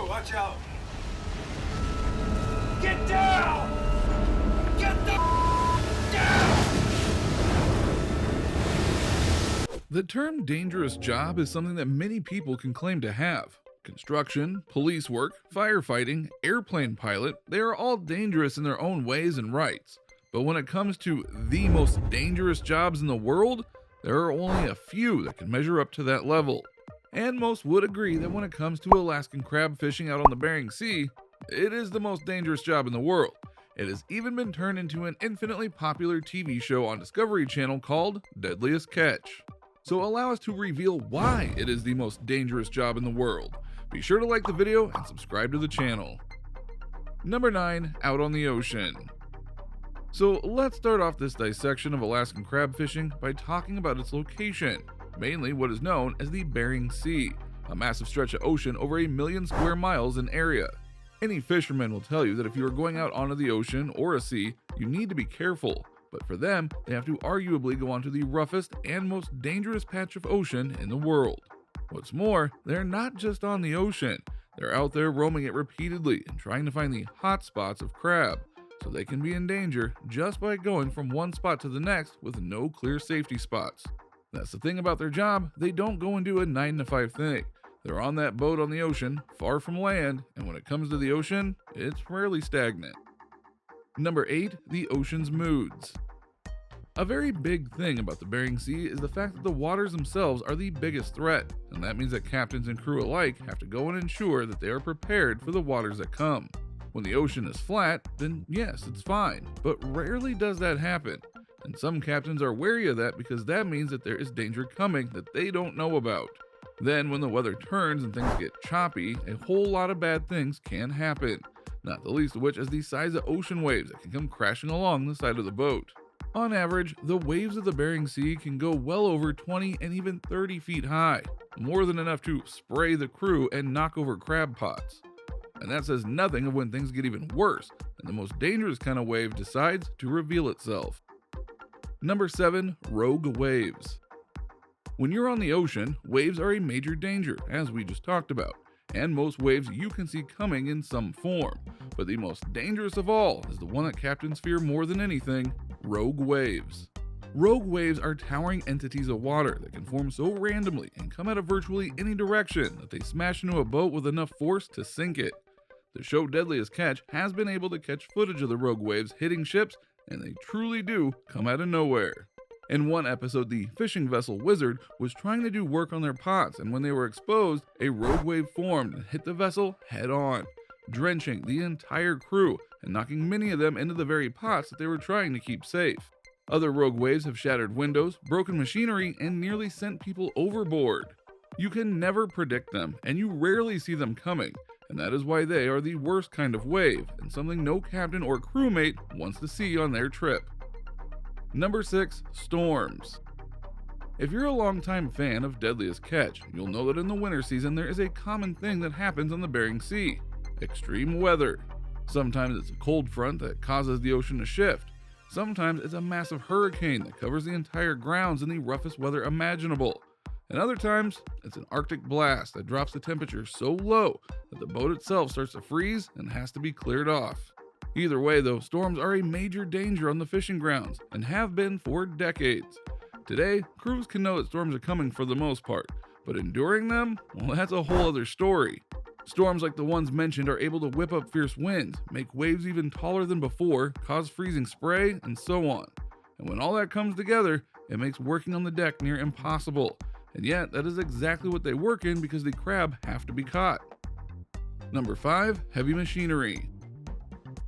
watch out. Get down! Get the down! The term dangerous job is something that many people can claim to have. Construction, police work, firefighting, airplane pilot, they are all dangerous in their own ways and rights. But when it comes to the most dangerous jobs in the world, there are only a few that can measure up to that level. And most would agree that when it comes to Alaskan crab fishing out on the Bering Sea, it is the most dangerous job in the world. It has even been turned into an infinitely popular TV show on Discovery Channel called Deadliest Catch. So allow us to reveal why it is the most dangerous job in the world. Be sure to like the video and subscribe to the channel. Number 9, out on the ocean. So let's start off this dissection of Alaskan crab fishing by talking about its location, mainly what is known as the Bering Sea, a massive stretch of ocean over 1 million square miles in area. Any fisherman will tell you that if you are going out onto the ocean or a sea, you need to be careful. But for them, they have to arguably go onto the roughest and most dangerous patch of ocean in the world. What's more, they're not just on the ocean, they're out there roaming it repeatedly and trying to find the hot spots of crab, so they can be in danger just by going from one spot to the next with no clear safety spots. That's the thing about their job, they don't go and do a 9-to-5 thing. They're on that boat on the ocean, far from land, and when it comes to the ocean, it's rarely stagnant. Number 8, the ocean's moods. A very big thing about the Bering Sea is the fact that the waters themselves are the biggest threat, and that means that captains and crew alike have to go and ensure that they are prepared for the waters that come. When the ocean is flat, then yes, it's fine, but rarely does that happen, and some captains are wary of that because that means that there is danger coming that they don't know about. Then when the weather turns and things get choppy, a whole lot of bad things can happen, not the least of which is the size of ocean waves that can come crashing along the side of the boat. On average, the waves of the Bering Sea can go well over 20 and even 30 feet high, more than enough to spray the crew and knock over crab pots. And that says nothing of when things get even worse, and the most dangerous kind of wave decides to reveal itself. Number 7, rogue waves. When you're on the ocean, waves are a major danger, as we just talked about, and most waves you can see coming in some form. But the most dangerous of all is the one that captains fear more than anything: rogue waves. Rogue waves are towering entities of water that can form so randomly and come out of virtually any direction that they smash into a boat with enough force to sink it. The show Deadliest Catch has been able to catch footage of the rogue waves hitting ships, and they truly do come out of nowhere. In one episode, the fishing vessel Wizard was trying to do work on their pots, and when they were exposed, a rogue wave formed and hit the vessel head on, drenching the entire crew and knocking many of them into the very pots that they were trying to keep safe. Other rogue waves have shattered windows, broken machinery, and nearly sent people overboard. You can never predict them, and you rarely see them coming, and that is why they are the worst kind of wave, and something no captain or crewmate wants to see on their trip. Number 6, storms. If you're a longtime fan of Deadliest Catch, you'll know that in the winter season there is a common thing that happens on the Bering Sea: extreme weather. Sometimes it's a cold front that causes the ocean to shift. Sometimes it's a massive hurricane that covers the entire grounds in the roughest weather imaginable. And other times, it's an Arctic blast that drops the temperature so low that the boat itself starts to freeze and has to be cleared off. Either way though, storms are a major danger on the fishing grounds and have been for decades. Today, crews can know that storms are coming for the most part, but enduring them, well, that's a whole other story. Storms like the ones mentioned are able to whip up fierce winds, make waves even taller than before, cause freezing spray, and so on. And when all that comes together, it makes working on the deck near impossible. And yet, that is exactly what they work in because the crab have to be caught. Number 5, heavy machinery.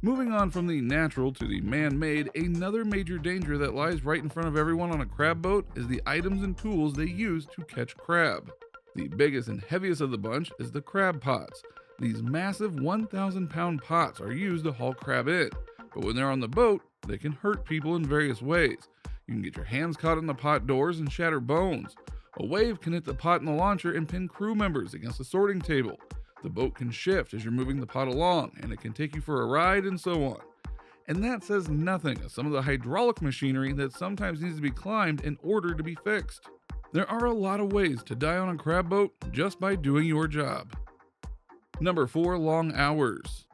Moving on from the natural to the man-made, another major danger that lies right in front of everyone on a crab boat is the items and tools they use to catch crab. The biggest and heaviest of the bunch is the crab pots. These massive 1,000-pound pots are used to haul crab in, but when they're on the boat, they can hurt people in various ways. You can get your hands caught in the pot doors and shatter bones. A wave can hit the pot in the launcher and pin crew members against the sorting table. The boat can shift as you're moving the pot along, and it can take you for a ride and so on. And that says nothing of some of the hydraulic machinery that sometimes needs to be climbed in order to be fixed. There are a lot of ways to die on a crab boat just by doing your job. Number 4, long hours.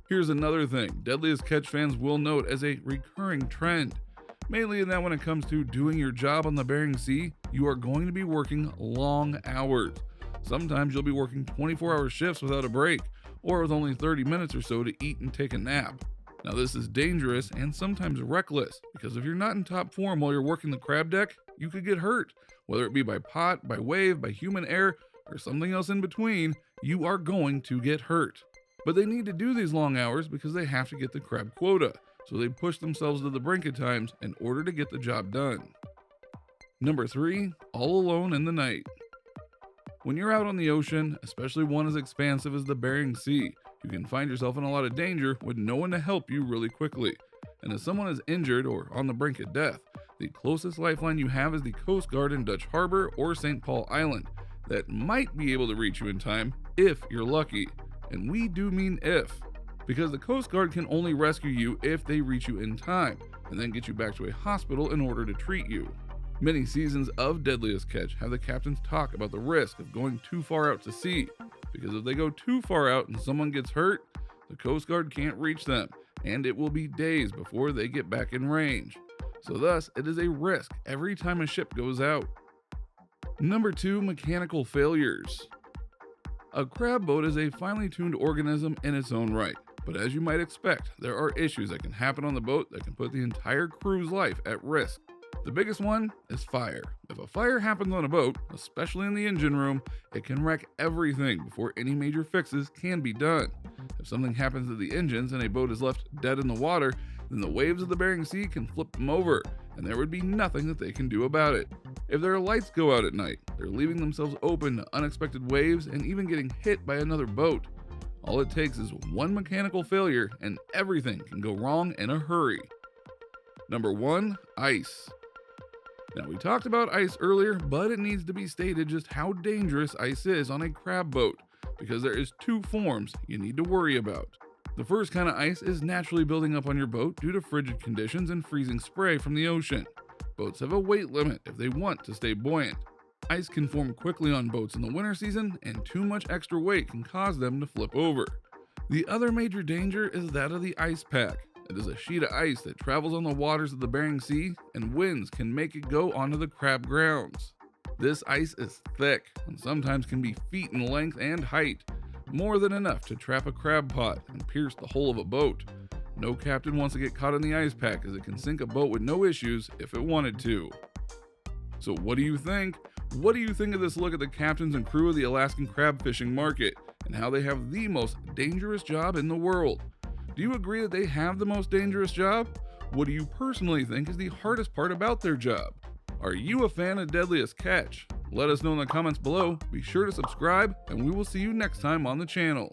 Here's another thing Deadliest Catch fans will note as a recurring trend, mainly in that when it comes to doing your job on the Bering Sea, you are going to be working long hours. Sometimes you'll be working 24-hour shifts without a break, or with only 30 minutes or so to eat and take a nap. Now this is dangerous and sometimes reckless, because if you're not in top form while you're working the crab deck, you could get hurt. Whether it be by pot, by wave, by human error, or something else in between, you are going to get hurt. But they need to do these long hours because they have to get the crab quota, so they push themselves to the brink at times in order to get the job done. Number 3, all alone in the night. When you're out on the ocean, especially one as expansive as the Bering Sea, you can find yourself in a lot of danger with no one to help you really quickly. And if someone is injured or on the brink of death, the closest lifeline you have is the Coast Guard in Dutch Harbor or St. Paul Island that might be able to reach you in time if you're lucky. And we do mean if, because the Coast Guard can only rescue you if they reach you in time and then get you back to a hospital in order to treat you. Many seasons of Deadliest Catch have the captains talk about the risk of going too far out to sea, because if they go too far out and someone gets hurt, the Coast Guard can't reach them, and it will be days before they get back in range. So thus, it is a risk every time a ship goes out. Number 2, mechanical failures. A crab boat is a finely tuned organism in its own right, but as you might expect, there are issues that can happen on the boat that can put the entire crew's life at risk. The biggest one is fire. If a fire happens on a boat, especially in the engine room, it can wreck everything before any major fixes can be done. If something happens to the engines and a boat is left dead in the water, then the waves of the Bering Sea can flip them over, and there would be nothing that they can do about it. If their lights go out at night, they're leaving themselves open to unexpected waves and even getting hit by another boat. All it takes is one mechanical failure and everything can go wrong in a hurry. Number 1, ice. Now we talked about ice earlier, but it needs to be stated just how dangerous ice is on a crab boat, because there is 2 forms you need to worry about. The first kind of ice is naturally building up on your boat due to frigid conditions and freezing spray from the ocean. Boats have a weight limit if they want to stay buoyant. Ice can form quickly on boats in the winter season, and too much extra weight can cause them to flip over. The other major danger is that of the ice pack. It is a sheet of ice that travels on the waters of the Bering Sea, and winds can make it go onto the crab grounds. This ice is thick and sometimes can be feet in length and height, more than enough to trap a crab pot and pierce the hull of a boat. No captain wants to get caught in the ice pack, as it can sink a boat with no issues if it wanted to. So what do you think? What do you think of this look at the captains and crew of the Alaskan crab fishing market, and how they have the most dangerous job in the world? Do you agree that they have the most dangerous job? What do you personally think is the hardest part about their job? Are you a fan of Deadliest Catch? Let us know in the comments below. Be sure to subscribe, and we will see you next time on the channel.